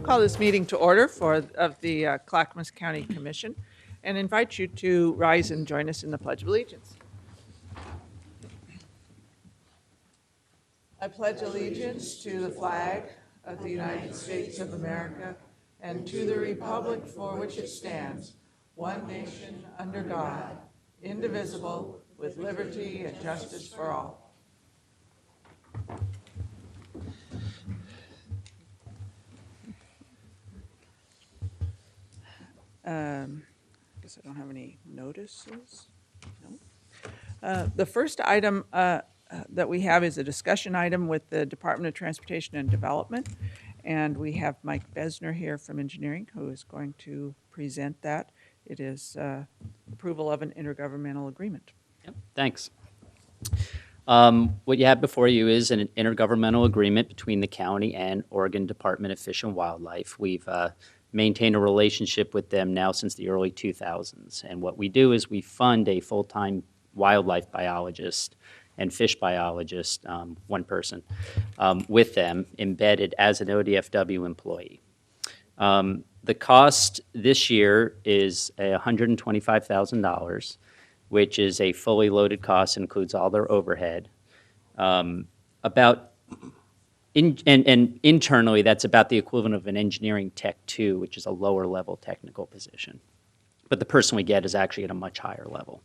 call this meeting to order of the Clackamas County Commission and invite you to rise and join us in the Pledge of Allegiance. I pledge allegiance to the flag of the United States of America and to the republic for which it stands, one nation under God, indivisible, with liberty and justice for all. I guess I don't have any notices. No. The first item that we have is a discussion item with the Department of Transportation and Development. And we have Mike Besner here from Engineering who is going to present that. It is approval of an intergovernmental agreement. Yep, thanks. What you have before you is an intergovernmental agreement between the county and Oregon Department of Fish and Wildlife. We've maintained a relationship with them now since the early 2000s. And what we do is we fund a full-time wildlife biologist and fish biologist, one person, with them, embedded as an ODFW employee. The cost this year is $125,000, which is a fully loaded cost, includes all their overhead. Internally, that's about the equivalent of an engineering tech 2, which is a lower level technical position. But the person we get is actually at a much higher level.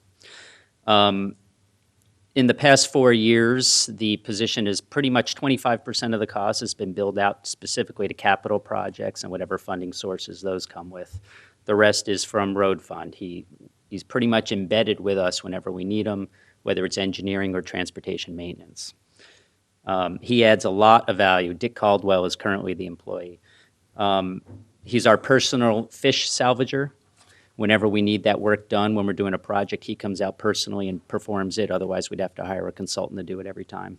In the past 4 years, the position is pretty much 25% of the cost has been billed out specifically to capital projects and whatever funding sources those come with. The rest is from road fund. He's pretty much embedded with us whenever we need him, whether it's engineering or transportation maintenance. He adds a lot of value. Dick Caldwell is currently the employee. He's our personal fish salvager. Whenever we need that work done, when we're doing a project, he comes out personally and performs it. Otherwise, we'd have to hire a consultant to do it every time.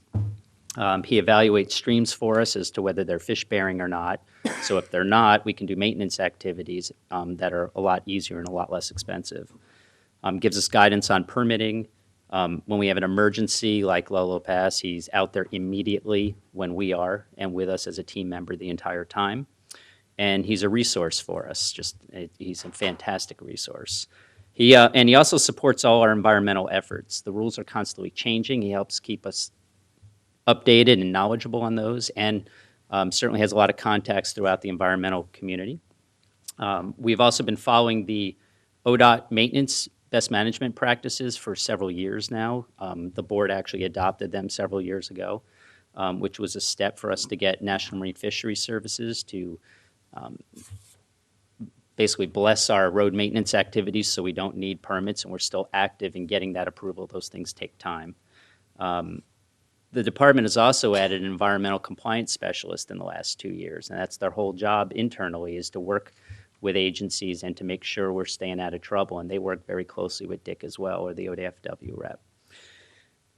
He evaluates streams for us as to whether they're fish-bearing or not. So if they're not, we can do maintenance activities that are a lot easier and a lot less expensive. Gives us guidance on permitting. When we have an emergency like Lolo Pass, he's out there immediately when we are and with us as a team member the entire time. And he's a resource for us. He's a fantastic resource. He also supports all our environmental efforts. The rules are constantly changing. He helps keep us updated and knowledgeable on those, and certainly has a lot of contacts throughout the environmental community. We've also been following the ODOT maintenance best management practices for several years now. The board actually adopted them several years ago, which was a step for us to get National Marine Fisheries Services to basically bless our road maintenance activities so we don't need permits, and we're still active in getting that approval. Those things take time. The department has also added an environmental compliance specialist in the last 2 years, and that's their whole job internally, is to work with agencies and to make sure we're staying out of trouble, and they work very closely with Dick as well, or the ODFW rep.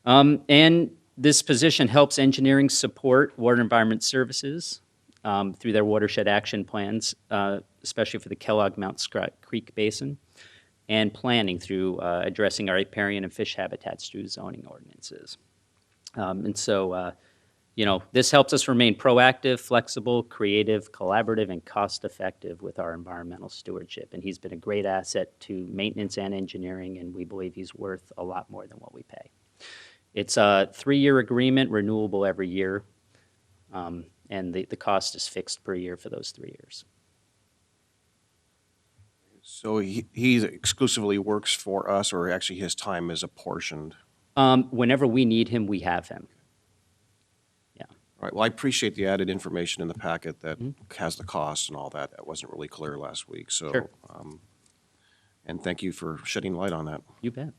And this position helps engineering support water environment services through their watershed action plans, especially for the Kellogg Mount Scott Creek Basin, and planning through addressing our riparian and fish habitats through zoning ordinances. This helps us remain proactive, flexible, creative, collaborative, and cost-effective with our environmental stewardship. And he's been a great asset to maintenance and engineering, and we believe he's worth a lot more than what we pay. It's a 3-year agreement, renewable every year, and the cost is fixed per year for those 3 years. So he exclusively works for us, or actually his time is apportioned? Whenever we need him, we have him. Yeah. All right, well, I appreciate the added information in the packet that has the costs and all that. That wasn't really clear last week, so. Sure. And thank you for shedding light on that. You bet.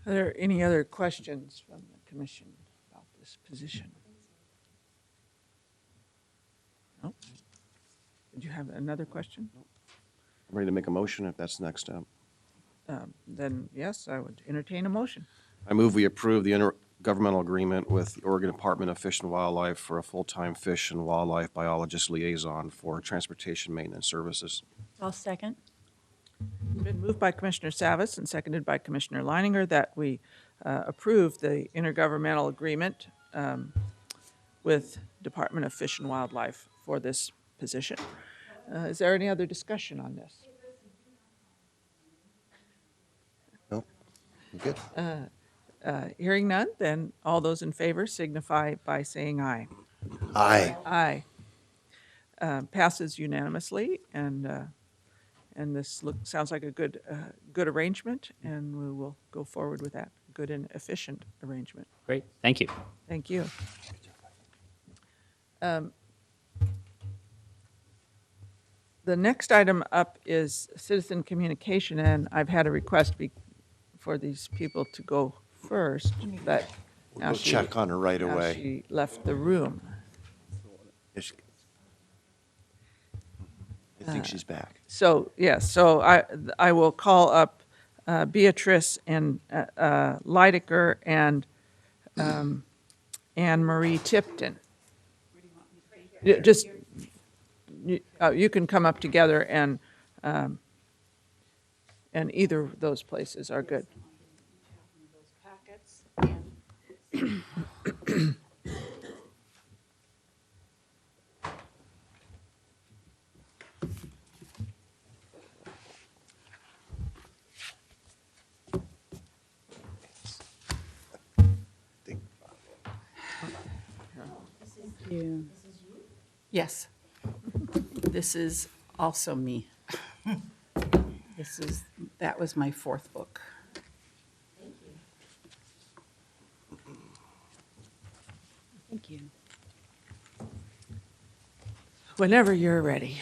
Are there any other questions from the commission about this position? No? Did you have another question? I'm ready to make a motion if that's the next step. Then, yes, I would entertain a motion. I move we approve the intergovernmental agreement with the Oregon Department of Fish and Wildlife for a full-time fish and wildlife biologist liaison for transportation maintenance services. I'll second. It's been moved by Commissioner Savas and seconded by Commissioner Leininger that we approve the intergovernmental agreement with Department of Fish and Wildlife for this position. Is there any other discussion on this? No? You good? Hearing none, then all those in favor signify by saying aye. Aye. Aye. Passes unanimously, and this sounds like a good arrangement, and we will go forward with that. Good and efficient arrangement. Great, thank you. Thank you. The next item up is citizen communication, and I've had a request for these people to go first, but now We'll she- check on her right now away. she left the room. I think she's back. So, yes, so I will call up Beatrice and Leidecker and Anne Marie Tipton. Yeah, just, you can come up together and either of those places are good. You. Yes. This is also me. That was my fourth book. Thank you. Whenever you're ready.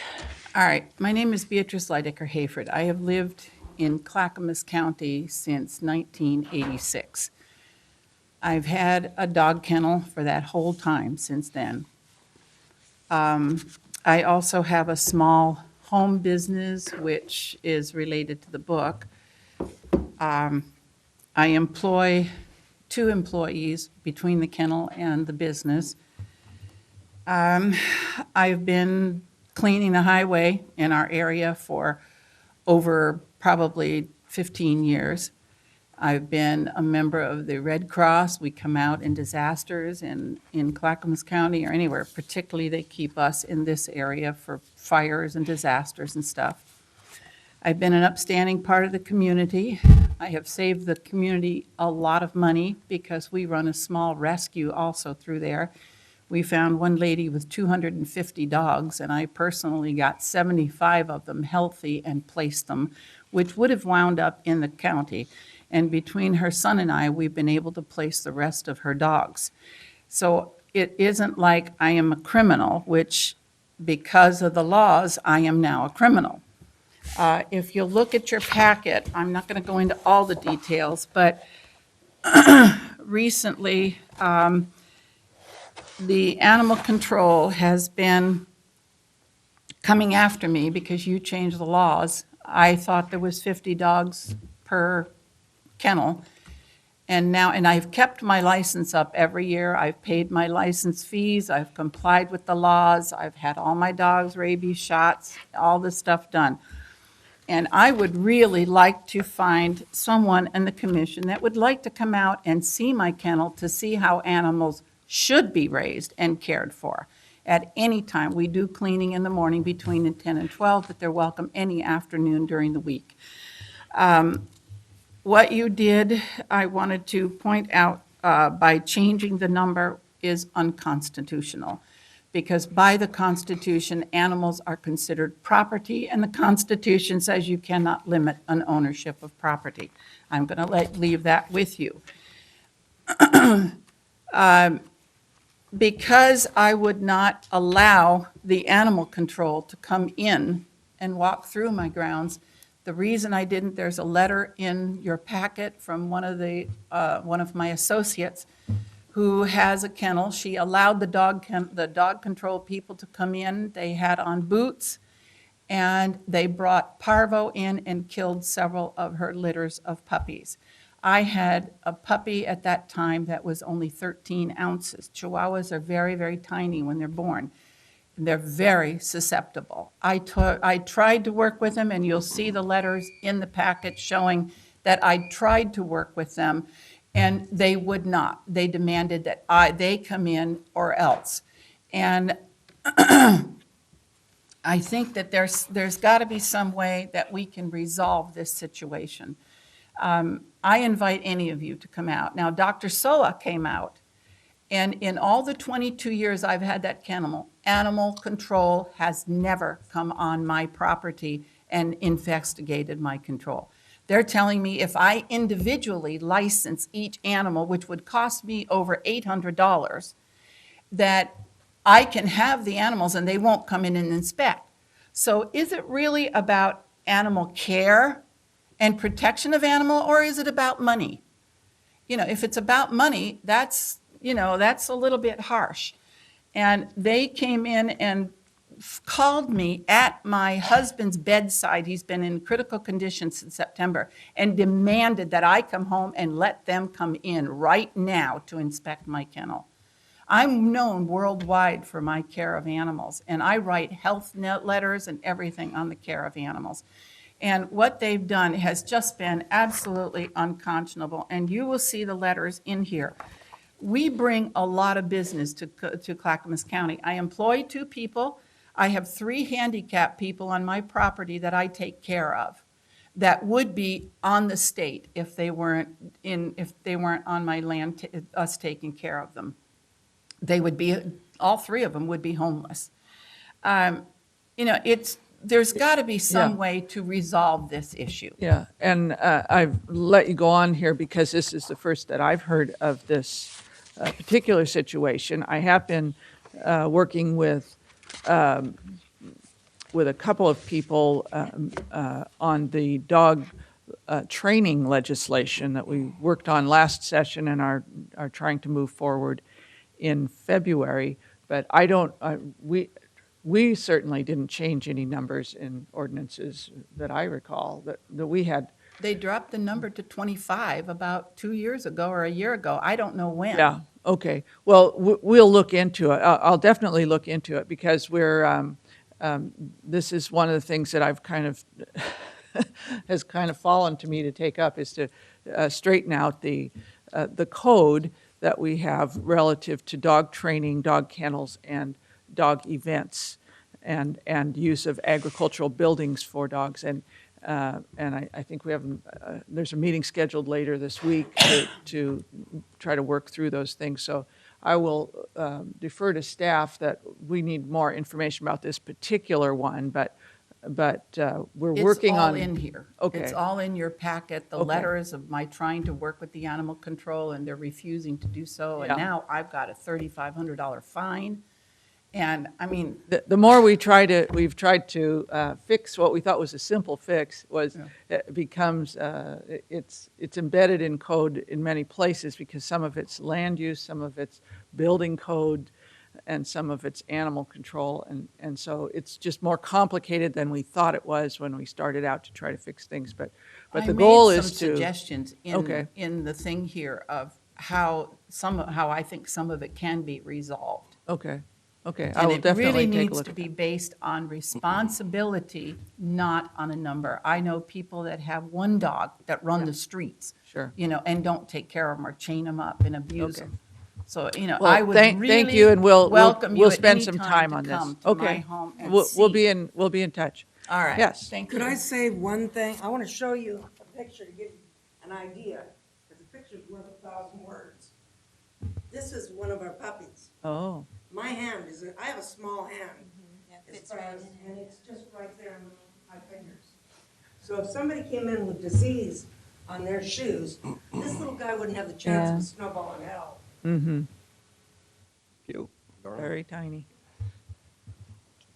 All right, my name is Beatrice Leidecker Hayford. I have lived in Clackamas County since 1986. I've had a dog kennel for that whole time since then. I also have a small home business, which is related to the book. I employ 2 employees between the kennel and the business. I've been cleaning the highway in our area for over probably 15 years. I've been a member of the Red Cross. We come out in disasters in Clackamas County or anywhere, particularly they keep us in this area for fires and disasters and stuff. I've been an upstanding part of the community. I have saved the community a lot of money because we run a small rescue also through there. We found one lady with 250 dogs, and I personally got 75 of them healthy and placed them, which would have wound up in the county. And between her son and I, we've been able to place the rest of her dogs. So it isn't like I am a criminal, which because of the laws, I am now a criminal. If you look at your packet, I'm not going to go into all the details, but recently, the animal control has been coming after me because you changed the laws. I thought there was 50 dogs per kennel. And I've kept my license up every year. I've paid my license fees. I've complied with the laws. I've had all my dogs' rabies shots, all this stuff done. And I would really like to find someone in the commission that would like to come out and see my kennel to see how animals should be raised and cared for. At any time, we do cleaning in the morning between 10 and 12, but they're welcome any afternoon during the week. What you did, I wanted to point out, by changing the number is unconstitutional. Because by the Constitution, animals are considered property, and the Constitution says you cannot limit an ownership of property. I'm going to leave that with you. Because I would not allow the animal control to come in and walk through my grounds, the reason I didn't, there's a letter in your packet from one of my associates who has a kennel. She allowed the dog control people to come in. They had on boots, and they brought parvo in and killed several of her litters of puppies. I had a puppy at that time that was only 13 ounces. Chihuahuas are very, very tiny when they're born. They're very susceptible. I tried to work with them, and you'll see the letters in the packet showing that I tried to work with them, and they would not. They demanded that they come in or else. And I think that there's got to be some way that we can resolve this situation. I invite any of you to come out. Now, Dr. Soa came out, and in all the 22 years I've had that kennel, animal control has never come on my property and investigated my control. They're telling me if I individually license each animal, which would cost me over $800, that I can have the animals and they won't come in and inspect. So is it really about animal care and protection of animal, or is it about money? You know, if it's about money, that's a little bit harsh. And they came in and called me at my husband's bedside. He's been in critical condition since September, and demanded that I come home and let them come in right now to inspect my kennel. I'm known worldwide for my care of animals, and I write health letters and everything on the care of animals. And what they've done has just been absolutely unconscionable, and you will see the letters in here. We bring a lot of business to Clackamas County. I employ 2 people. I have 3 handicapped people on my property that I take care of that would be on the state if they weren't on my land, us taking care of them. They would be, all 3 of them would be homeless. There's got to be some way to resolve this issue. Yeah, and I've let you go on here because this is the first that I've heard of this particular situation. I have been working with a couple of people on the dog training legislation that we worked on last session and are trying to move forward in February. But we certainly didn't change any numbers in ordinances that I recall that we had. They dropped the number to 25 about 2 years ago or a year ago. I don't know when. Yeah, okay. Well, we'll look into it. I'll definitely look into it because this is one of the things that I've kind of, has kind of fallen to me to take up is to straighten out the code that we have relative to dog training, dog kennels, and dog events, and use of agricultural buildings for dogs. And I think we have, there's a meeting scheduled later this week to try to work through those things. So I will defer to staff that we need more information about this particular one, but we're working on. It's all in here. Okay. It's all in your packet, the Okay. letters of my trying to work with the animal control, and they're refusing to do so. And Yeah. now I've got a $3,500 fine. And, I mean, The more we've tried to fix what we thought was a simple fix, it becomes, it's embedded in code in many places because some of it's land use, some of it's building code, and some of it's animal control. And so it's just more complicated than we thought it was when we started out to try to fix things. But the goal is I made some to. suggestions Okay. in the thing here of how I think some of it can be resolved. Okay, I will And it definitely really take a needs look to at be based on responsibility, not on a number. I know people that have 1 dog that run the streets. Sure. And don't take care of them or chain them up and abuse Okay. them. So, Well, I would thank you, really and we'll welcome you we'll at spend any some time time to on this. come to my Okay. home and We'll see. be in touch. All right. Yes. Thank you. Could I say one thing? I want to show you a picture to give you an idea, because a picture's worth 1,000 words. This is one of our puppies. Oh, My hand I have a small hand. As far as, and it's just right there on my fingers. So if somebody came in with disease on their shoes, this little guy wouldn't have the chance of a snowball in hell. very tiny.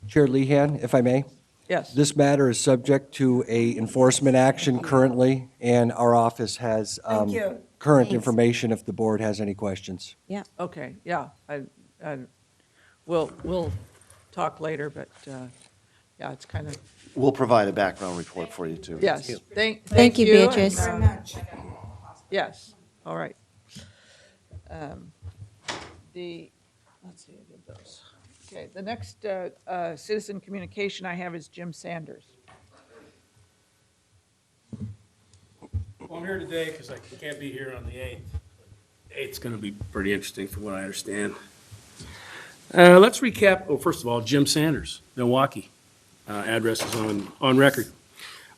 Chair Lehan, if I may, Yes. this matter is subject to a enforcement action currently, and our office has Thank you. current information if the board has any questions. Okay, yeah. We'll talk later, but, yeah, it's kind of, We'll provide a background report for you, too. yes. Thank you, and, Beatrice. Very much. Yes, all right. Let's see, I did those. Okay, the next citizen communication I have is Jim Sanders. Well, I'm here today because I can't be here on the 8th. 8th's going to be pretty interesting from what I understand. Let's recap. Oh, first of all, Jim Sanders, Milwaukee. Address is on record.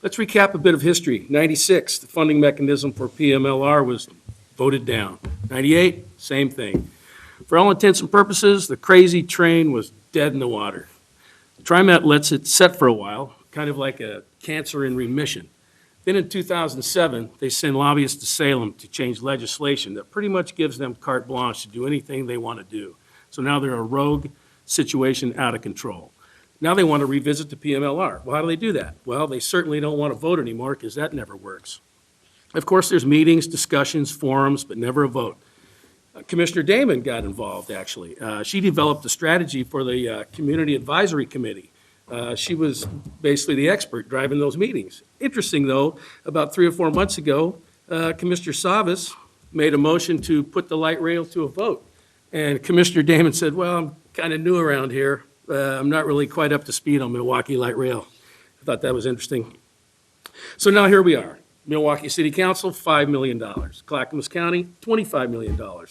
Let's recap a bit of history. 96, the funding mechanism for PMLR was voted down. 98, same thing. For all intents and purposes, the crazy train was dead in the water. TriMet lets it set for a while, kind of like a cancer in remission. Then in 2007, they send lobbyists to Salem to change legislation that pretty much gives them carte blanche to do anything they want to do. So now they're a rogue situation out of control. Now they want to revisit the PMLR. Well, how do they do that? Well, they certainly don't want to vote anymore because that never works. Of course, there's meetings, discussions, forums, but never a vote. Commissioner Damon got involved, actually. She developed a strategy for the Community Advisory Committee. She was basically the expert driving those meetings. Interesting, though, about 3 or 4 months ago, Commissioner Savas made a motion to put the light rail to a vote. And Commissioner Damon said, well, I'm kind of new around here. I'm not really quite up to speed on Milwaukee light rail. I thought that was interesting. So now here we are. Milwaukee City Council, $5 million. Clackamas County, $25 million. And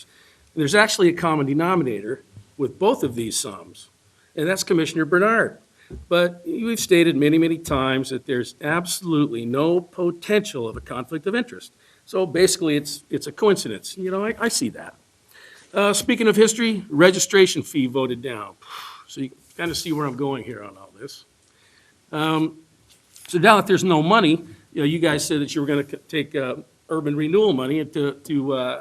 there's actually a common denominator with both of these sums, and that's Commissioner Bernard. But we've stated many, many times that there's absolutely no potential of a conflict of interest. So basically, it's a coincidence. You know, I see that. Speaking of history, registration fee voted down. So you kind of see where I'm going here on all this. So now that there's no money, you know, you guys said that you were going to take urban renewal money to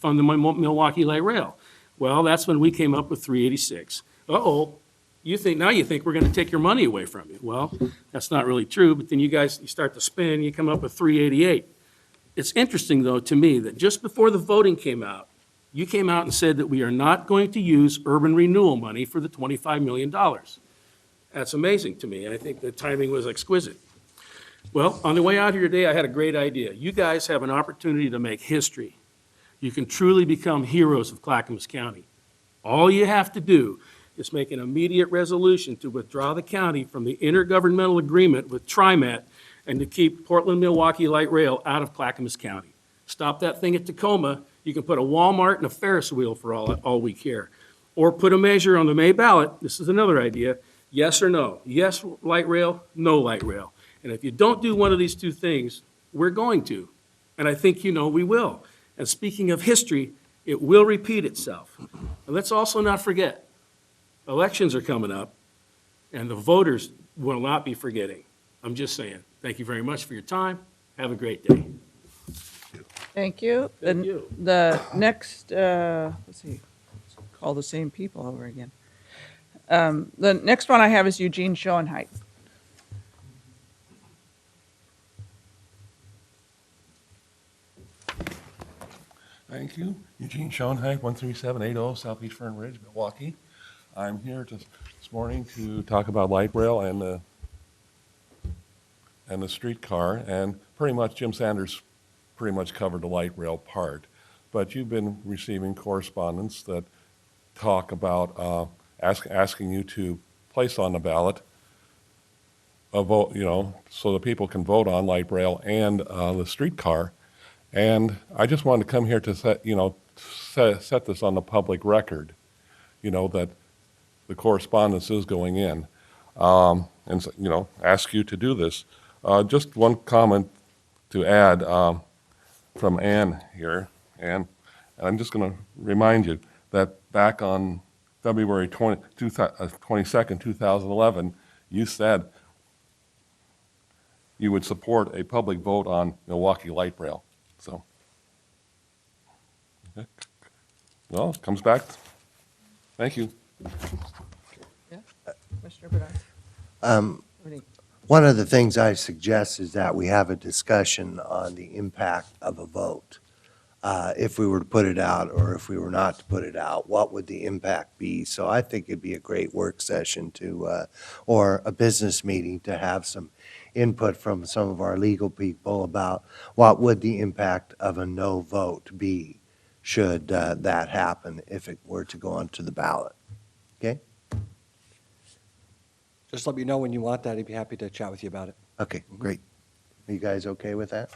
fund the Milwaukee Light Rail. Well, that's when we came up with 386. Uh-oh, you think we're going to take your money away from you. Well, that's not really true, but then you start to spin, you come up with 388. It's interesting, though, to me, that just before the voting came out, you came out and said that we are not going to use urban renewal money for the $25 million. That's amazing to me. I think the timing was exquisite. Well, on the way out here today, I had a great idea. You guys have an opportunity to make history. You can truly become heroes of Clackamas County. All you have to do is make an immediate resolution to withdraw the county from the intergovernmental agreement with TriMet and to keep Portland-Milwaukee Light Rail out of Clackamas County. Stop that thing at Tacoma. You can put a Walmart and a Ferris wheel for all we care. Or put a measure on the May ballot. This is another idea. Yes or no? Yes, light rail, no light rail. And if you don't do one of these two things, we're going to. And I think you know we will. And speaking of history, it will repeat itself. And let's also not forget, elections are coming up, and the voters will not be forgetting. I'm just saying. Thank you very much for your time. Have a great day. Thank you. Thank you. The next, let's see, call the same people over again. The next one I have is Eugene Schoenheit. Thank you. Eugene Schoenheit, 13780 Southeast Fern Ridge, Milwaukee. I'm here this morning to talk about light rail and the streetcar, and pretty much Jim Sanders pretty much covered the light rail part. But you've been receiving correspondence that talk about asking you to place on the ballot a vote, you know, so that people can vote on light rail and the streetcar. And I just wanted to come here to set this on the public record, you know, that the correspondence is going in, and, you know, ask you to do this. Just one comment to add from Ann here, and I'm just going to remind you that back on February 22nd, 2011, you said you would support a public vote on Milwaukee Light Rail. So, okay. Well, it comes back. Thank you. Yeah, Commissioner Bernard. Any- One of the things I suggest is that we have a discussion on the impact of a vote. If we were to put it out or if we were not to put it out, what would the impact be? So I think it'd be a great work session or a business meeting to have some input from some of our legal people about what would the impact of a no vote be should that happen if it were to go onto the ballot. Okay? Just let me know when you want that. I'd be happy to chat with you about it. Okay, great. Are you guys okay with that?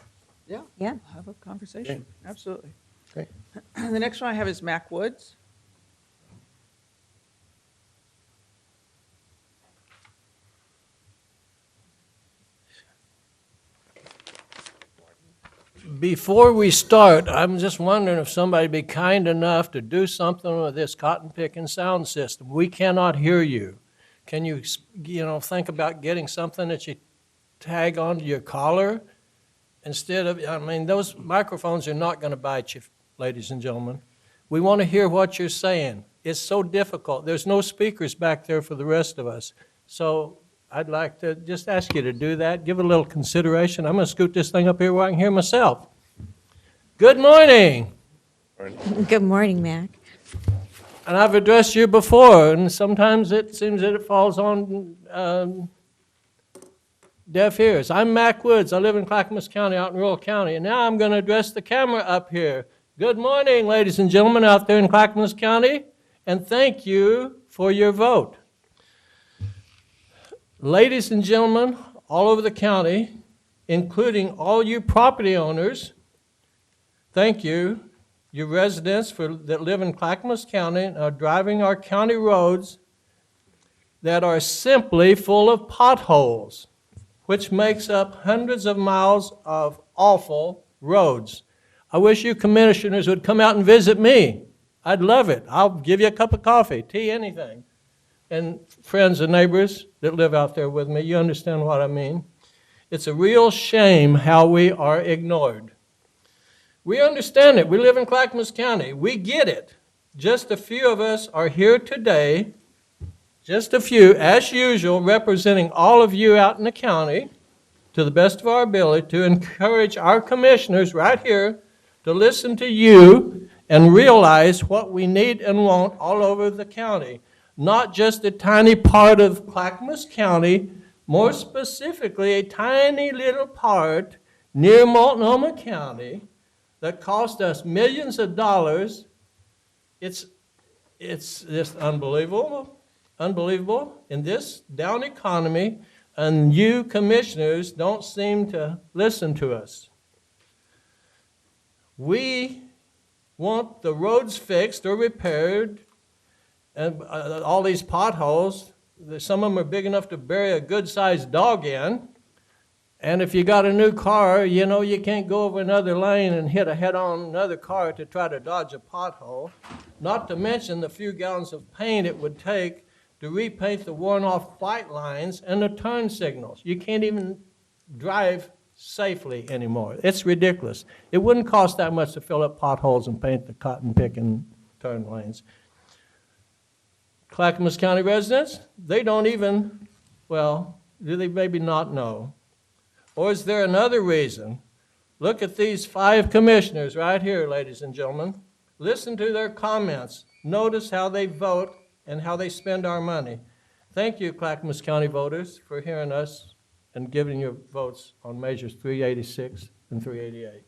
Yeah. Yeah. Have a conversation, absolutely. Okay. The next one I have is Mac Woods. Before we start, I'm just wondering if somebody'd be kind enough to do something with this cotton picking sound system. We cannot hear you. Can you, think about getting something that you tag onto your collar instead of, those microphones are not going to bite you, ladies and gentlemen. We want to hear what you're saying. It's so difficult. There's no speakers back there for the rest of us. So I'd like to just ask you to do that. Give it a little consideration. I'm going to scoot this thing up here where I can hear myself. Good morning. Good morning, Mac. And I've addressed you before, and sometimes it seems that it falls on deaf ears. I'm Mac Woods. I live in Clackamas County, out in rural county, and now I'm going to address the camera up here. Good morning, ladies and gentlemen out there in Clackamas County, and thank you for your vote. Ladies and gentlemen, all over the county, including all you property owners, thank you. You residents that live in Clackamas County and are driving our county roads that are simply full of potholes, which makes up hundreds of miles of awful roads. I wish you commissioners would come out and visit me. I'd love it. I'll give you a cup of coffee, tea, anything. And friends and neighbors that live out there with me, you understand what I mean. It's a real shame how we are ignored. We understand it. We live in Clackamas County. We get it. Just a few of us are here today, just a few, as usual, representing all of you out in the county to the best of our ability to encourage our commissioners right here to listen to you and realize what we need and want all over the county. Not just a tiny part of Clackamas County, more specifically a tiny little part near Multnomah County that cost us millions of dollars. It's just unbelievable in this down economy, and you commissioners don't seem to listen to us. We want the roads fixed or repaired, and all these potholes, some of them are big enough to bury a good-sized dog in. And if you got a new car, you can't go over another lane and hit a head-on another car to try to dodge a pothole. Not to mention the few gallons of paint it would take to repaint the worn-off white lines and the turn signals. You can't even drive safely anymore. It's ridiculous. It wouldn't cost that much to fill up potholes and paint the cotton picking turn lanes. Clackamas County residents, they don't even, do they maybe not know? Or is there another reason? Look at these 5 commissioners right here, ladies and gentlemen. Listen to their comments. Notice how they vote and how they spend our money. Thank you, Clackamas County voters, for hearing us and giving your votes on measures 386 and 388.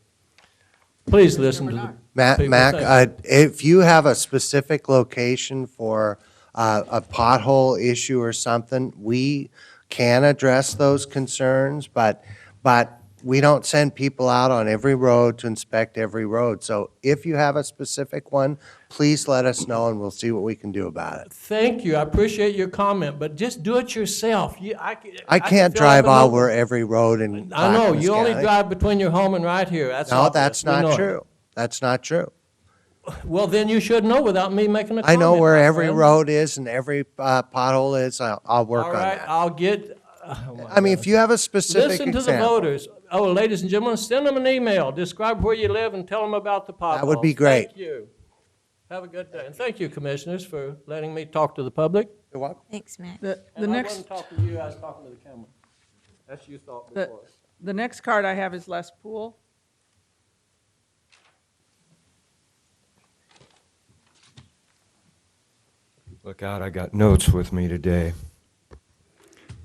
Please listen to the people. Mac, if you have a specific location for a pothole issue or something, we can address those concerns, but we don't send people out on every road to inspect every road. So if you have a specific one, please let us know and we'll see what we can do about it. Thank you. I appreciate your comment, but just do it yourself. I can't drive over every road in I know. Clackamas You only County. drive between your home and right here. That's No, obvious. that's We know not it. true. That's not true. Well, then you should know without me making a I comment. know where my every friend. road is and every pothole is. I'll work All on right, that. I'll get. Oh my I mean, gosh. if you have a specific Listen to example. the voters. Oh, ladies and gentlemen, send them an email. Describe where you live and tell them about the potholes. would be great. Thank you. Have a good day. And thank you, commissioners, for letting me talk to the public. You're welcome. Thanks, Mac. The And I next, wasn't talking to you, I was talking to the camera. That's you thought the, before. the next card I have is Les Poole. Look out, I got notes with me today.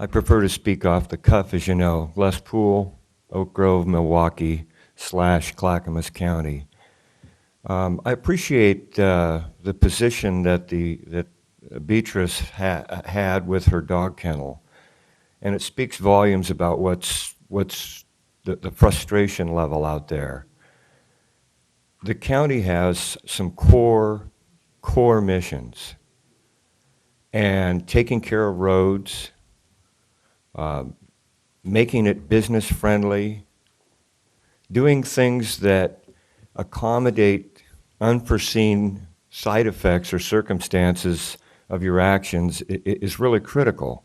I prefer to speak off the cuff, as you know. Les Poole, Oak Grove, Milwaukee / Clackamas County. I appreciate the position that Beatrice had with her dog kennel, and it speaks volumes about what's the frustration level out there. The county has some core missions, and taking care of roads, making it business friendly, doing things that accommodate unforeseen side effects or circumstances of your actions is really critical.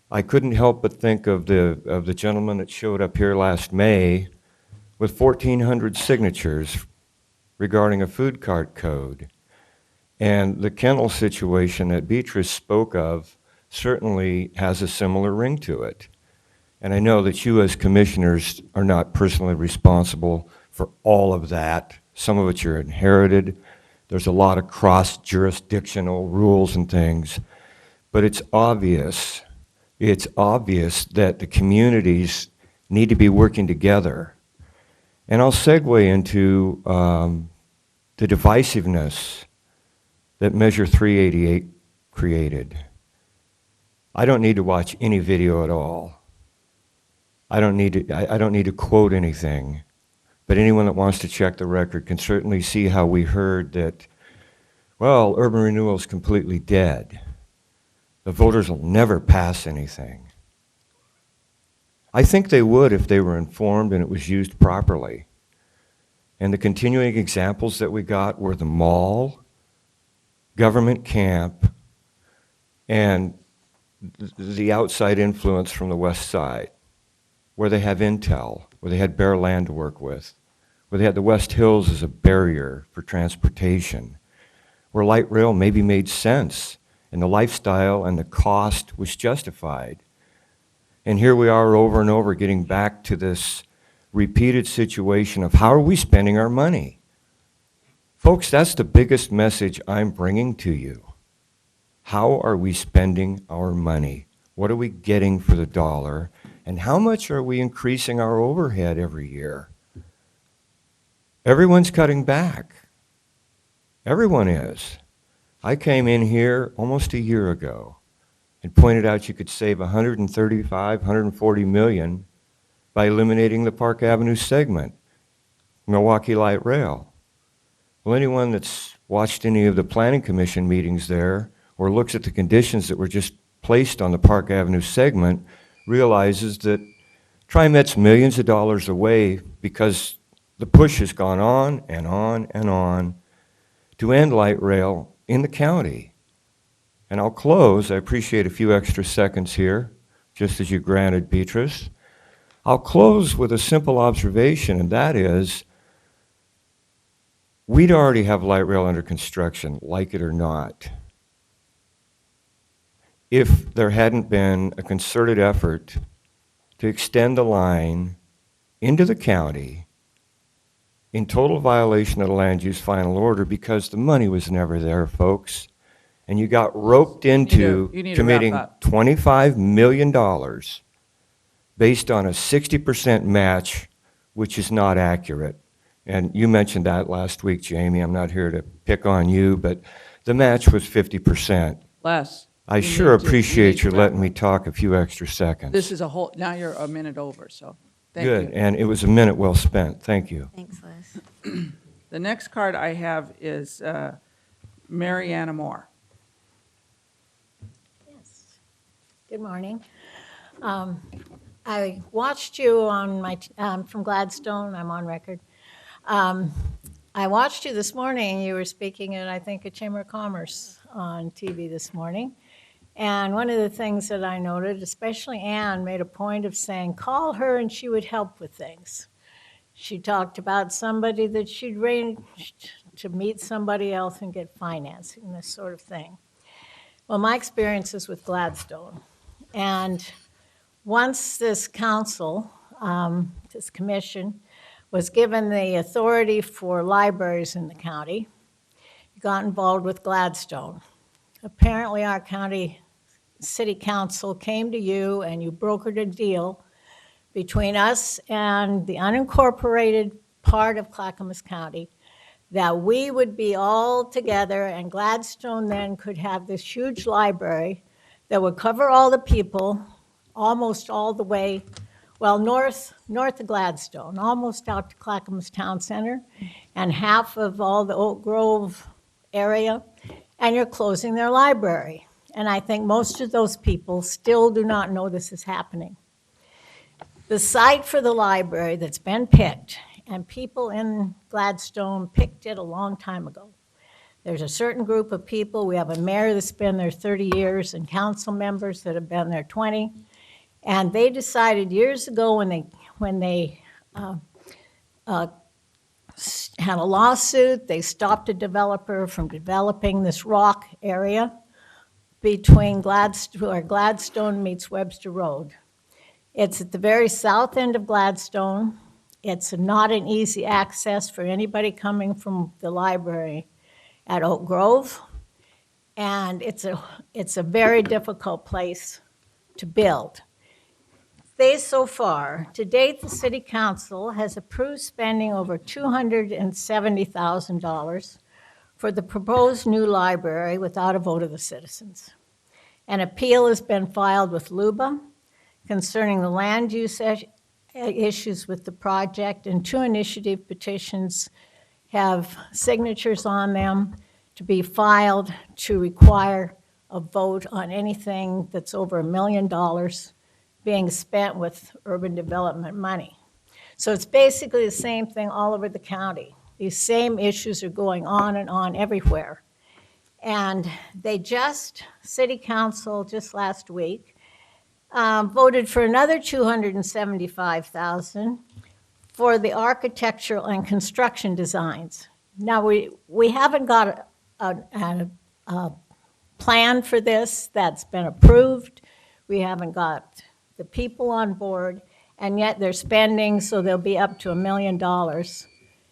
I couldn't help but think of the gentleman that showed up here last May with 1,400 signatures regarding a food cart code. And the kennel situation that Beatrice spoke of certainly has a similar ring to it. And I know that you as commissioners are not personally responsible for all of that. Some of it you're inherited. There's a lot of cross-jurisdictional rules and things. But it's obvious that the communities need to be working together. And I'll segue into the divisiveness that Measure 388 created. I don't need to watch any video at all. I don't need to quote anything. But anyone that wants to check the record can certainly see how we heard that, well, urban renewal is completely dead. The voters will never pass anything. I think they would if they were informed and it was used properly. And the continuing examples that we got were the mall, government camp, and the outside influence from the west side, where they have intel, where they had bare land to work with, where they had the West Hills as a barrier for transportation, where light rail maybe made sense, and the lifestyle and the cost was justified. And here we are over and over getting back to this repeated situation of how are we spending our money? Folks, that's the biggest message I'm bringing to you. How are we spending our money? What are we getting for the dollar? And how much are we increasing our overhead every year? Everyone's cutting back. Everyone is. I came in here almost a year ago and pointed out you could save 135, 140 million by eliminating the Park Avenue segment, Milwaukee Light Rail. Well, anyone that's watched any of the Planning Commission meetings there or looks at the conditions that were just placed on the Park Avenue segment realizes that TriMet's millions of dollars away because the push has gone on and on and on to end light rail in the county. And I'll close. I appreciate a few extra seconds here, just as you granted Beatrice. I'll close with a simple observation, and that is, we'd already have light rail under construction, like it or not, if there hadn't been a concerted effort to extend the line into the county in total violation of the land use final order because the money was never there, folks. And you got roped into you need to committing wrap up. $25 million based on a 60% match, which is not accurate. And you mentioned that last week, Jamie. I'm not here to pick on you, but the match was 50%. Les. I you sure need to- you need appreciate to you wrap letting up. me talk a few extra seconds. This is a whole, now you're a minute over, so thank you. Good, and it was a minute well spent. Thank you. Thanks, Liz. The next card I have is Mariana Moore. Yes. Good morning. I watched you on my, from Gladstone, I'm on record. I watched you this morning, you were speaking at, I think, a Chamber of Commerce on TV this morning. And one of the things that I noted, especially Ann, made a point of saying, call her and she would help with things. She talked about somebody that she'd arranged to meet somebody else and get financing, this sort of thing. Well, my experience is with Gladstone. And once this council, this commission, was given the authority for libraries in the county, got involved with Gladstone. Apparently, our county city council came to you and you brokered a deal between us and the unincorporated part of Clackamas County that we would be all together and Gladstone then could have this huge library that would cover all the people, almost all the way, well, north of Gladstone, almost out to Clackamas Town Center, and half of all the Oak Grove area, and you're closing their library. And I think most of those people still do not know this is happening. The site for the library that's been picked, and people in Gladstone picked it a long time ago. There's a certain group of people, we have a mayor that's been there 30 years and council members that have been there 20. And they decided years ago when they had a lawsuit, they stopped a developer from developing this rock area between where Gladstone meets Webster Road. It's at the very south end of Gladstone. It's not an easy access for anybody coming from the library at Oak Grove. And it's a very difficult place to build. So far, to date, the city council has approved spending over $270,000 for the proposed new library without a vote of the citizens. An appeal has been filed with LUBA concerning the land use issues with the project, and 2 initiative petitions have signatures on them to be filed to require a vote on anything that's over $1 million being spent with urban development money. So it's basically the same thing all over the county. These same issues are going on and on everywhere. And city council just last week voted for another $275,000 for the architectural and construction designs. Now, we haven't got a plan for this that's been approved. We haven't got the people on board, and yet they're spending, so they'll be up to $1 million.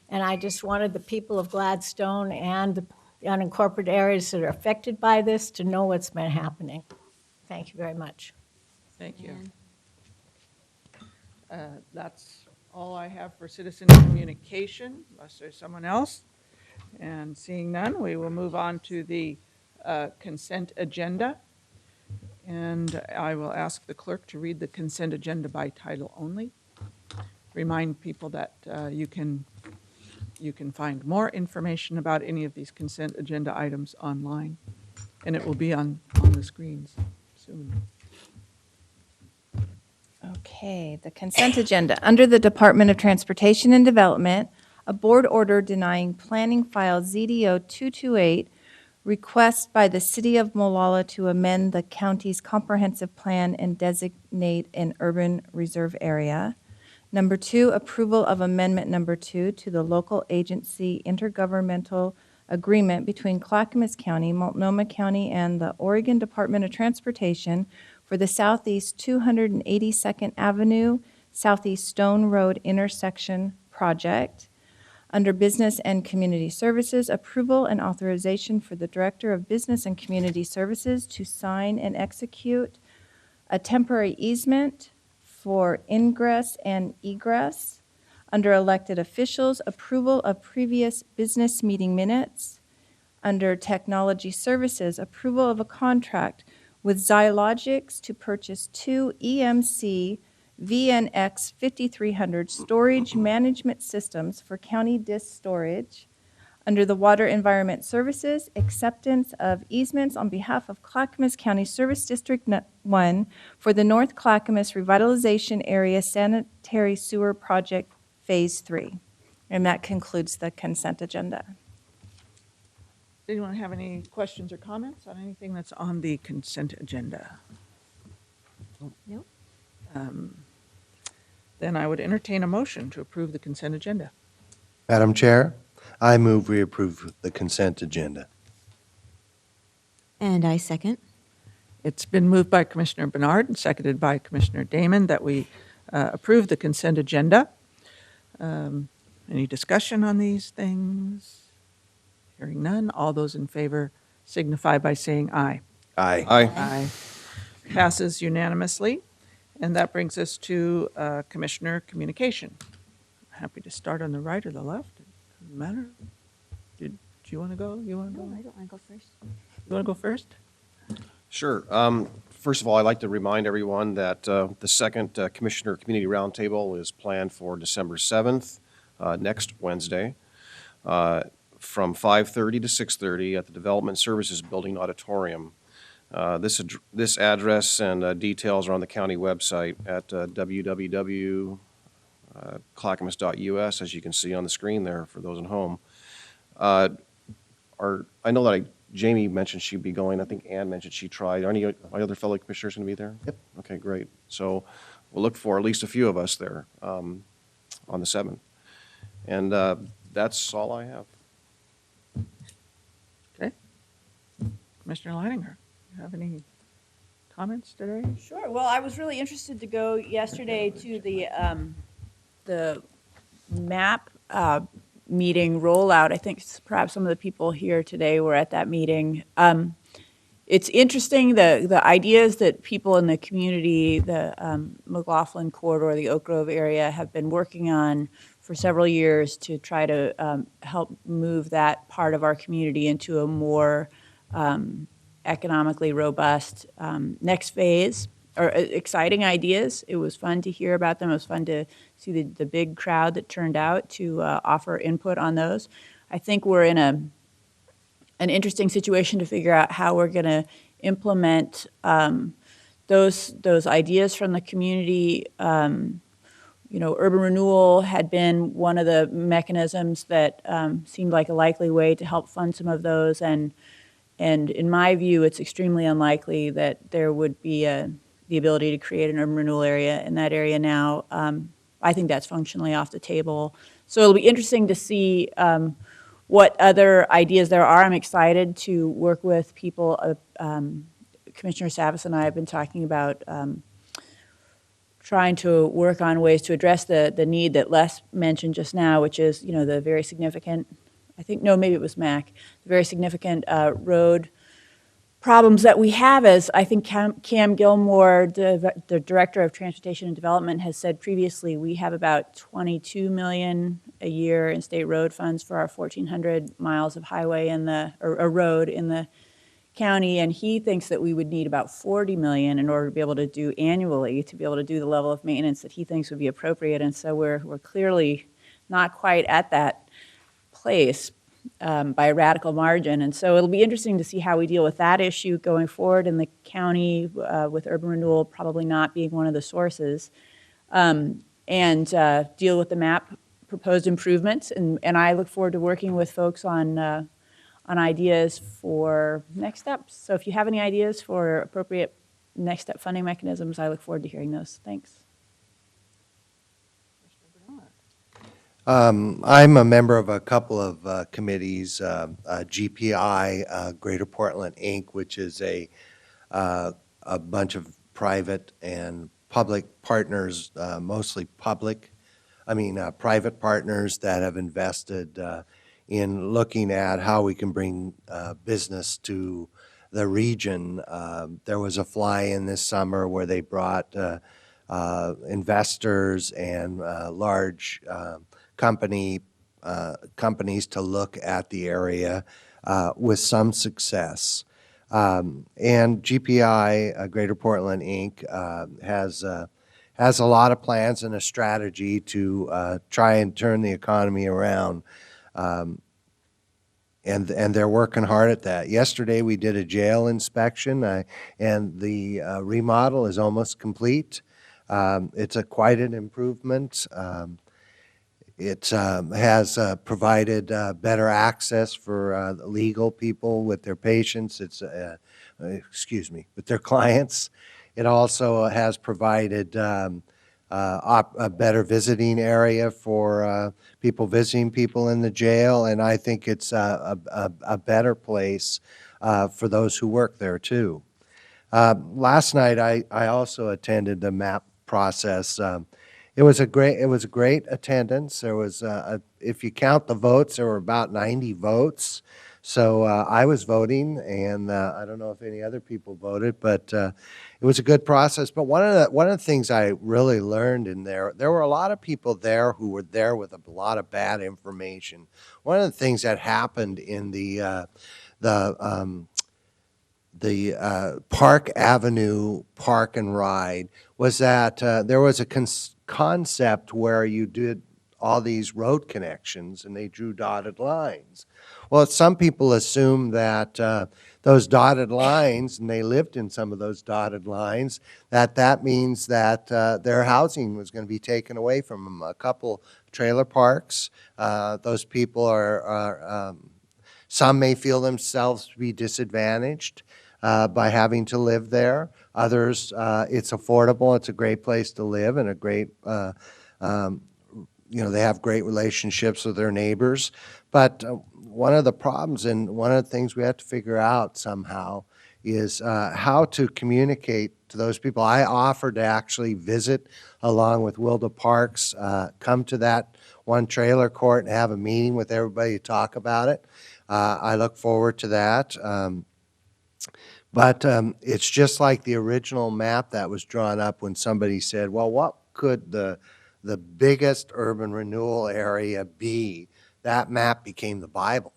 And I just wanted the people of Gladstone and the unincorporated areas that are affected by this to know what's been happening. Thank you very much. Thank you. That's all I have for citizen communication, unless there's someone else. And seeing none, we will move on to the consent agenda. And I will ask the clerk to read the consent agenda by title only. Remind people that you can find more information about any of these consent agenda items online, and it will be on the screens soon. Okay, the consent agenda. Under the Department of Transportation and Development, a board order denying planning file ZDO 228, request by the City of Molalla to amend the county's comprehensive plan and designate an urban reserve area. Number 2, approval of amendment number 2 to the local agency intergovernmental agreement between Clackamas County, Multnomah County, and the Oregon Department of Transportation for the Southeast 282nd Avenue, Southeast Stone Road intersection project. Under Business and Community Services, approval and authorization for the Director of Business and Community Services to sign and execute a temporary easement for ingress and egress. Under Elected Officials, approval of previous business meeting minutes. Under Technology Services, approval of a contract with Zylogics to purchase 2 EMC VNX 5300 storage management systems for county disk storage. Under the Water Environment Services, acceptance of easements on behalf of Clackamas County Service District 1 for the North Clackamas Revitalization Area Sanitary Sewer Project Phase 3. And that concludes the consent agenda. Does anyone have any questions or comments on anything that's on the consent agenda? Nope. Then I would entertain a motion to approve the consent agenda. Madam Chair, I move we approve the consent agenda. And I second. It's been moved by Commissioner Bernard and seconded by Commissioner Damon that we approve the consent agenda. Any discussion on these things? Hearing none, all those in favor signify by saying aye. Aye. Aye. Passes unanimously. And that brings us to Commissioner Communication. Happy to start on the right or the left. Doesn't matter. Do you want to go? You want to go? No, I don't want to go first. You want to go first? Sure. First of all, I'd like to remind everyone that the second Commissioner Community Roundtable is planned for December 7th, next Wednesday, from 5:30 to 6:30 at the Development Services Building Auditorium. This address and details are on the county website at www.clackamas.us, as you can see on the screen there for those at home. I know that Jamie mentioned she'd be going. I think Ann mentioned she tried. Are any of my other fellow commissioners going to be there? Yep. Okay, great. So we'll look for at least a few of us there on the 7th. And that's all I have. Okay. Commissioner Leininger, you have any comments today? Sure. Well, I was really interested to go yesterday to the MAP meeting rollout. I think perhaps some of the people here today were at that meeting. It's interesting, the ideas that people in the community, the McLaughlin corridor, the Oak Grove area have been working on for several years to try to help move that part of our community into a more economically robust next phase, or exciting ideas. It was fun to hear about them. It was fun to see the big crowd that turned out to offer input on those. I think we're in an interesting situation to figure out how we're going to implement those ideas from the community. Urban renewal had been one of the mechanisms that seemed like a likely way to help fund some of those, and in my view, it's extremely unlikely that there would be the ability to create an urban renewal area in that area now. I think that's functionally off the table. So it'll be interesting to see what other ideas there are. I'm excited to work with people. Commissioner Savas and I have been talking about trying to work on ways to address the need that Les mentioned just now, which is, the very significant, maybe it was Mac, the very significant road problems that we have. As I think Cam Gilmore, the Director of Transportation and Development, has said previously, we have about $22 million a year in state road funds for our 1,400 miles of highway or road in the county, and he thinks that we would need about $40 million in order to be able to do annually, to be able to do the level of maintenance that he thinks would be appropriate. And so we're clearly not quite at that place by a radical margin. And so it'll be interesting to see how we deal with that issue going forward in the county, with urban renewal probably not being one of the sources, and deal with the MAP proposed improvements. And I look forward to working with folks on ideas for next steps. So if you have any ideas for appropriate next step funding mechanisms, I look forward to hearing those. Thanks. I'm a member of a couple of committees, GPI, Greater Portland, Inc., which is a bunch of private and public partners, mostly private partners that have invested in looking at how we can bring business to the region. There was a fly-in this summer where they brought investors and large companies to look at the area with some success. And GPI, Greater Portland, Inc., has a lot of plans and a strategy to try and turn the economy around. And they're working hard at that. Yesterday, we did a jail inspection, and the remodel is almost complete. It's quite an improvement. It has provided better access for legal people with their patients. With their clients. It also has provided a better visiting area for people visiting people in the jail, and I think it's a better place for those who work there too. Last night, I also attended the MAP process. It was a great attendance. There was, if you count the votes, there were about 90 votes. So I was voting, and I don't know if any other people voted, but it was a good process. But one of the things I really learned in there were a lot of people there who were there with a lot of bad information. One of the things that happened in the Park Avenue Park and Ride was that there was a concept where you did all these road connections, and they drew dotted lines. Well, some people assume that those dotted lines, and they lived in some of those dotted lines, that means that their housing was going to be taken away from them. A couple trailer parks, those people some may feel themselves to be disadvantaged by having to live there. Others, it's affordable, it's a great place to live, and a great, they have great relationships with their neighbors. But one of the problems, and one of the things we have to figure out somehow, is how to communicate to those people. I offered to actually visit along with Wilda Parks, come to that one trailer court and have a meeting with everybody to talk about it. I look forward to that. But it's just like the original map that was drawn up when somebody said, well, what could the biggest urban renewal area be? That map became the Bible.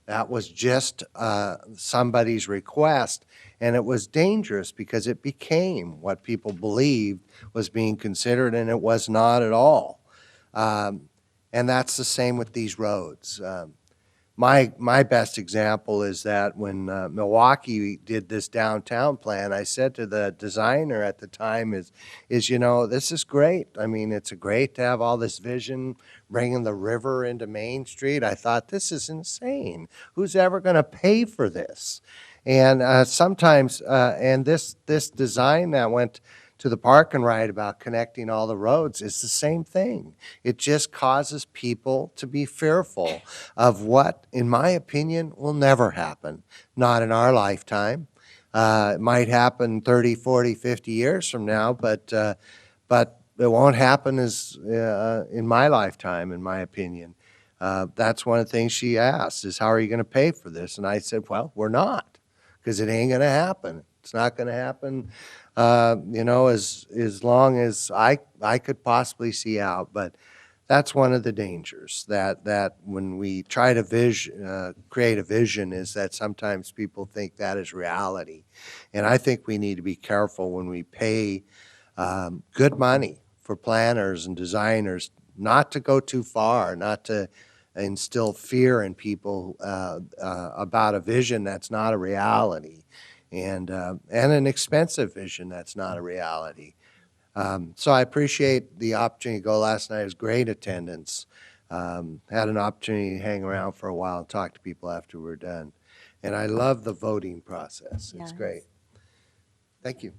That was just somebody's request, and it was dangerous because it became what people believed was being considered, and it was not at all. And that's the same with these roads. My best example is that when Milwaukee did this downtown plan, I said to the designer at the time is this is great. I mean, it's great to have all this vision, bringing the river into Main Street. I thought, this is insane. Who's ever going to pay for this? And sometimes, and this design that went to the Park and Ride about connecting all the roads is the same thing. It just causes people to be fearful of what, in my opinion, will never happen. Not in our lifetime. It might happen 30, 40, 50 years from now, but it won't happen in my lifetime, in my opinion. That's one of the things she asked, is how are you going to pay for this? And I said, well, we're not, because it ain't going to happen. It's not going to happen as long as I could possibly see out. But that's one of the dangers, that when we try to create a vision, is that sometimes people think that is reality. And I think we need to be careful when we pay good money for planners and designers not to go too far, not to instill fear in people about a vision that's not a reality. And an expensive vision that's not a reality. So I appreciate the opportunity to go last night. It was great attendance. Had an opportunity to hang around for a while and talk to people after we're done. And I love the voting process. It's great. Thank you.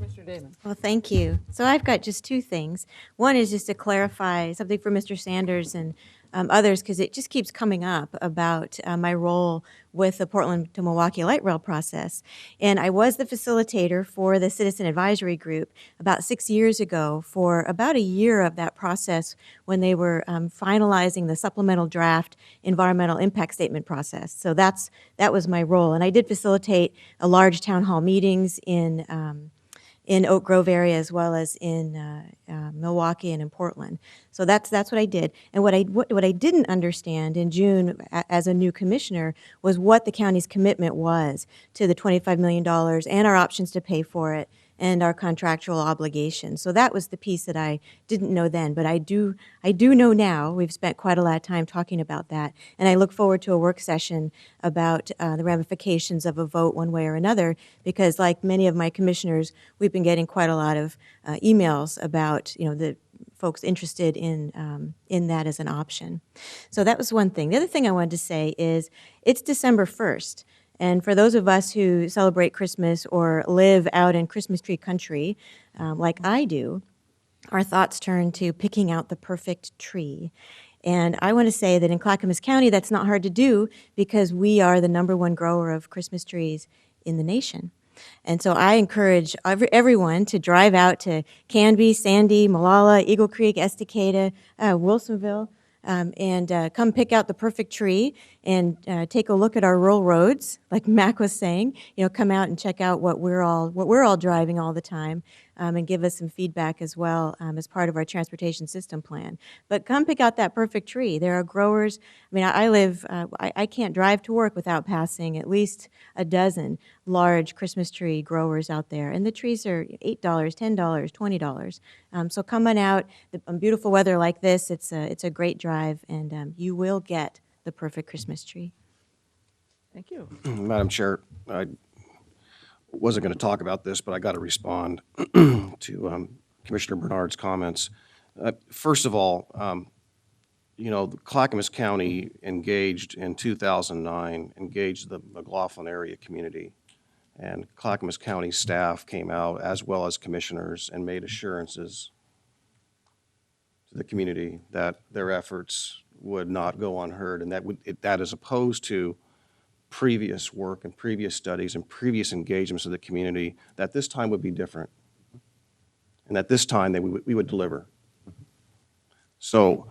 Mr. Damon. Well, thank you. So I've got just two things. One is just to clarify something for Mr. Sanders and others, because it just keeps coming up about my role with the Portland to Milwaukee Light Rail process. And I was the facilitator for the Citizen Advisory Group about 6 years ago for about a year of that process when they were finalizing the supplemental draft environmental impact statement process. So that was my role. And I did facilitate a large town hall meetings in Oak Grove area, as well as in Milwaukee and in Portland. So that's what I did. And what I didn't understand in June as a new commissioner was what the county's commitment was to the $25 million and our options to pay for it and our contractual obligations. So that was the piece that I didn't know then, but I do know now. We've spent quite a lot of time talking about that, and I look forward to a work session about the ramifications of a vote one way or another, because like many of my commissioners, we've been getting quite a lot of emails about the folks interested in that as an option. So that was one thing. The other thing I wanted to say is it's December 1st. And for those of us who celebrate Christmas or live out in Christmas tree country, like I do, our thoughts turn to picking out the perfect tree. And I want to say that in Clackamas County, that's not hard to do because we are the #1 grower of Christmas trees in the nation. And so I encourage everyone to drive out to Canby, Sandy, Molalla, Eagle Creek, Estacada, Wilsonville, and come pick out the perfect tree and take a look at our rural roads, like Mac was saying. Come out and check out what we're all driving all the time. and give us some feedback as well as part of our transportation system plan. But come pick out that perfect tree. There are growers. I mean, I live, I can't drive to work without passing at least a dozen large Christmas tree growers out there. And the trees are $8, $10, $20. So come on out. On beautiful weather like this, it's a great drive, and you will get the perfect Christmas tree. Thank you. Madam Chair, I wasn't going to talk about this, but I got to respond to Commissioner Bernard's comments. First of all, you know, Clackamas County engaged in 2009, engaged the McLaughlin area community. And Clackamas County staff came out, as well as commissioners, and made assurances to the community that their efforts would not go unheard, and that is opposed to previous work and previous studies and previous engagements of the community, that this time would be different, and that this time we would deliver. So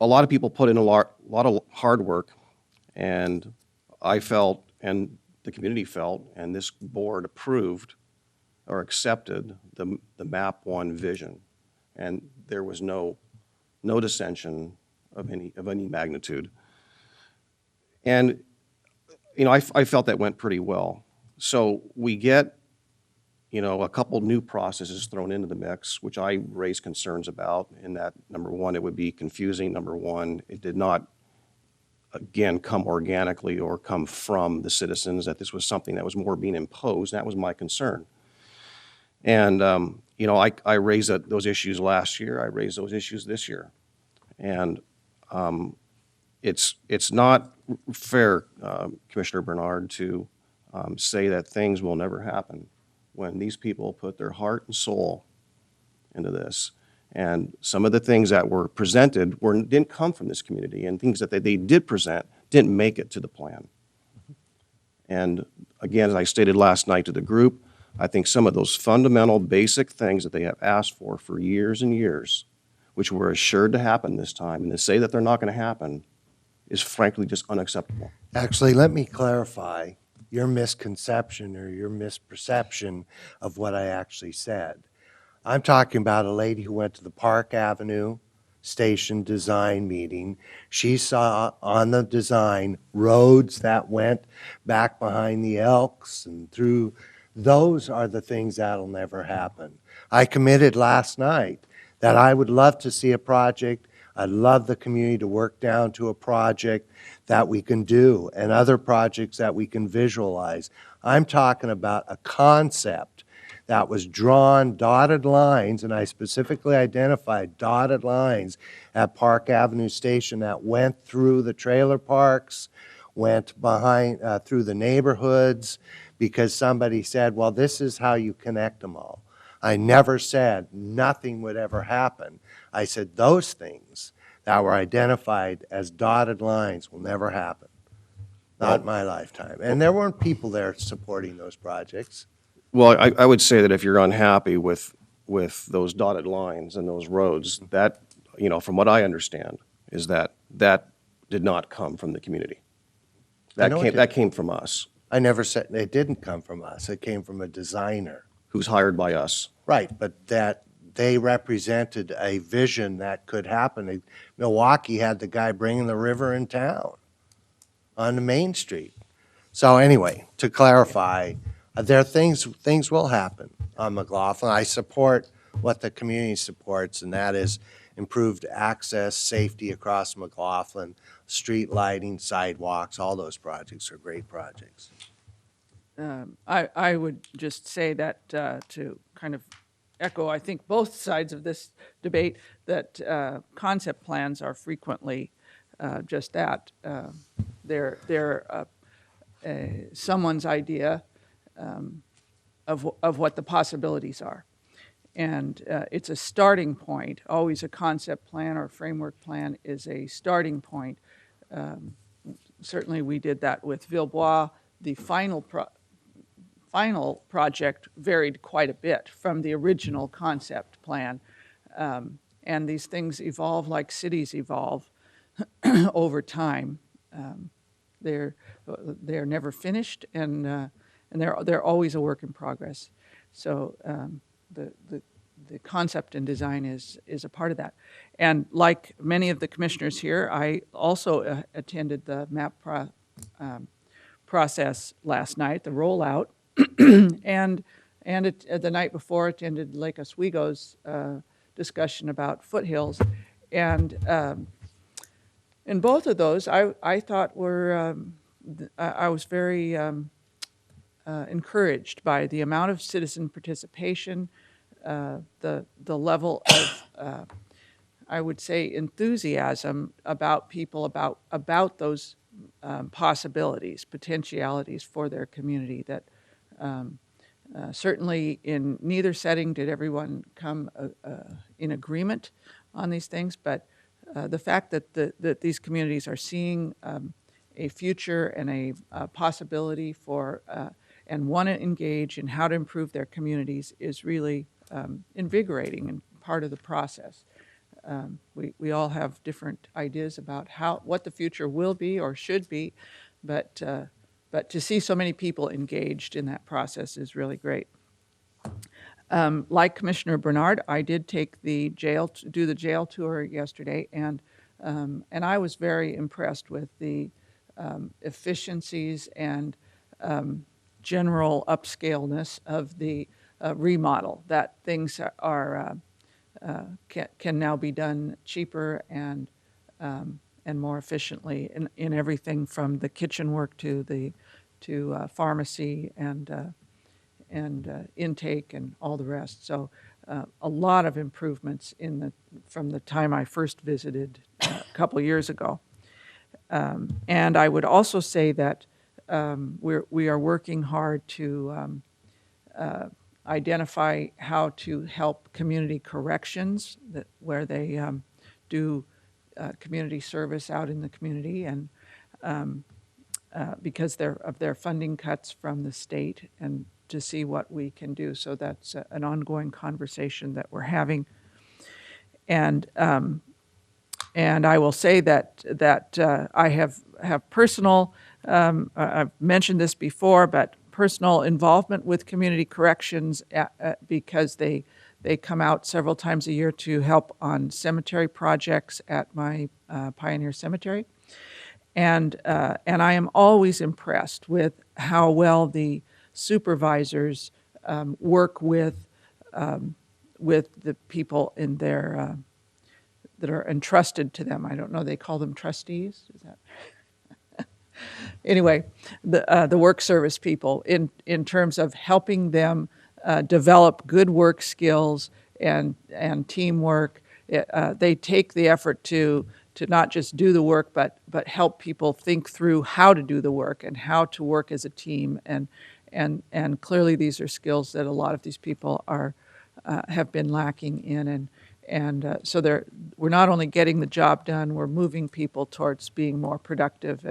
a lot of people put in a lot of hard work, and I felt, and the community felt, and this board approved or accepted the MAP 1 vision, and there was no dissension of any magnitude. And you know, I felt that went pretty well. So we get, you know, a couple new processes thrown into the mix, which I raised concerns about, in that, number one, it would be confusing. Number one, it did not, again, come organically or come from the citizens, that this was something that was more being imposed. That was my concern. And, you know, I raised those issues last year. I raised those issues this year. And it's not fair, Commissioner Bernard, to say that things will never happen when these people put their heart and soul into this. And some of the things that were presented didn't come from this community, and things that they did present didn't make it to the plan. And again, as I stated last night to the group, I think some of those fundamental basic things that they have asked for years and years, which were assured to happen this time, and to say that they're not going to happen is frankly just unacceptable. Actually, let me clarify your misconception or your misperception of what I actually said. I'm talking about a lady who went to the Park Avenue Station design meeting. She saw on the design roads that went back behind the Elks and through. Those are the things that'll never happen. I committed last night that I would love to see a project. I'd love the community to work down to a project that we can do, and other projects that we can visualize. I'm talking about a concept that was drawn, dotted lines, and I specifically identified dotted lines at Park Avenue Station that went through the trailer parks, went behind through the neighborhoods, because somebody said, well, this is how you connect them all. I never said nothing would ever happen. I said those things that were identified as dotted lines will never happen. Not in my lifetime. And there weren't people there supporting those projects. Well, I would say that if you're unhappy with those dotted lines and those roads, that, you know, from what I understand, is that did not come from the community. That came from us. I never said it didn't come from us. It came from a designer. Who's hired by us. Right, but that they represented a vision that could happen. Milwaukee had the guy bringing the river in town on the Main Street. So anyway, to clarify, there are things will happen on McLaughlin. I support what the community supports, and that is improved access, safety across McLaughlin, street lighting, sidewalks, all those projects are great projects. I would just say that to kind of echo, I think, both sides of this debate, that concept plans are frequently just that. They're someone's idea of what the possibilities are. And it's a starting point. Always a concept plan or framework plan is a starting point. Certainly we did that with Villebois. The final project varied quite a bit from the original concept plan. And these things evolve like cities evolve over time. They're never finished, and they're always a work in progress. So concept and design is a part of that. And like many of the commissioners here, I also attended the MAP process last night, the rollout, and the night before attended Lake Oswego's discussion about foothills. And in both of those, I thought I was very encouraged by the amount of citizen participation, the level of, I would say, enthusiasm about people about those possibilities, potentialities for their community. That certainly in neither setting did everyone come in agreement on these things, but the fact that these communities are seeing a future and a possibility for and want to engage in how to improve their communities is really invigorating and part of the process. We all have different ideas about what the future will be or should be, but to see so many people engaged in that process is really great. Like Commissioner Bernard, I did take do the jail tour yesterday, and I was very impressed with the efficiencies and general upscaleness of the remodel, that things can now be done cheaper and more efficiently in everything from the kitchen work to pharmacy and intake and all the rest. So a lot of improvements from the time I first visited a couple years ago. And I would also say that we are working hard to identify how to help community corrections where they do community service out in the community, and because of their funding cuts from the state, and to see what we can do. So that's an ongoing conversation that we're having. And I will say that I have personal, I've mentioned this before, but personal involvement with community corrections because they come out several times a year to help on cemetery projects at my Pioneer Cemetery. And I am always impressed with how well the supervisors work with the people in their that are entrusted to them. I don't know, they call them trustees, is that? Anyway, the work service people in terms of helping them develop good work skills and teamwork. They take the effort to not just do the work, but help people think through how to do the work and how to work as a team. And clearly these are skills that a lot of these people have been lacking in. And so we're not only getting the job done, we're moving people towards being more productive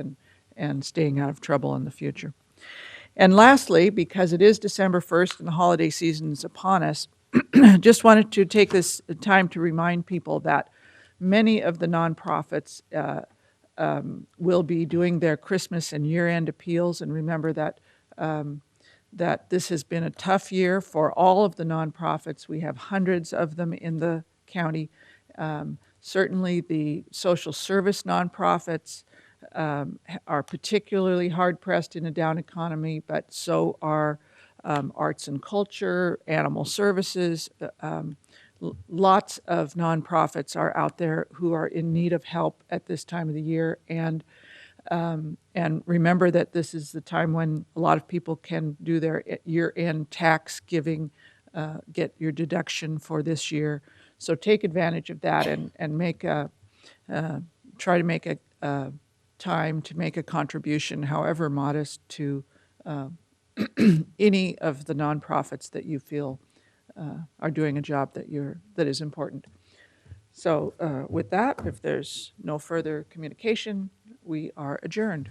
and staying out of trouble in the future. And lastly, because it is December 1st and the holiday season is upon us, just wanted to take this time to remind people that many of the nonprofits will be doing their Christmas and year-end appeals. And remember that this has been a tough year for all of the nonprofits. We have hundreds of them in the county. Certainly the social service nonprofits are particularly hard-pressed in a down economy, but so are arts and culture, animal services. Lots of nonprofits are out there who are in need of help at this time of the year. And remember that this is the time when a lot of people can do their year-end tax giving, get your deduction for this year. So take advantage of that and try to make a time to make a contribution, however modest, to any of the nonprofits that you feel are doing a job that is important. So with that, if there's no further communication, we are adjourned.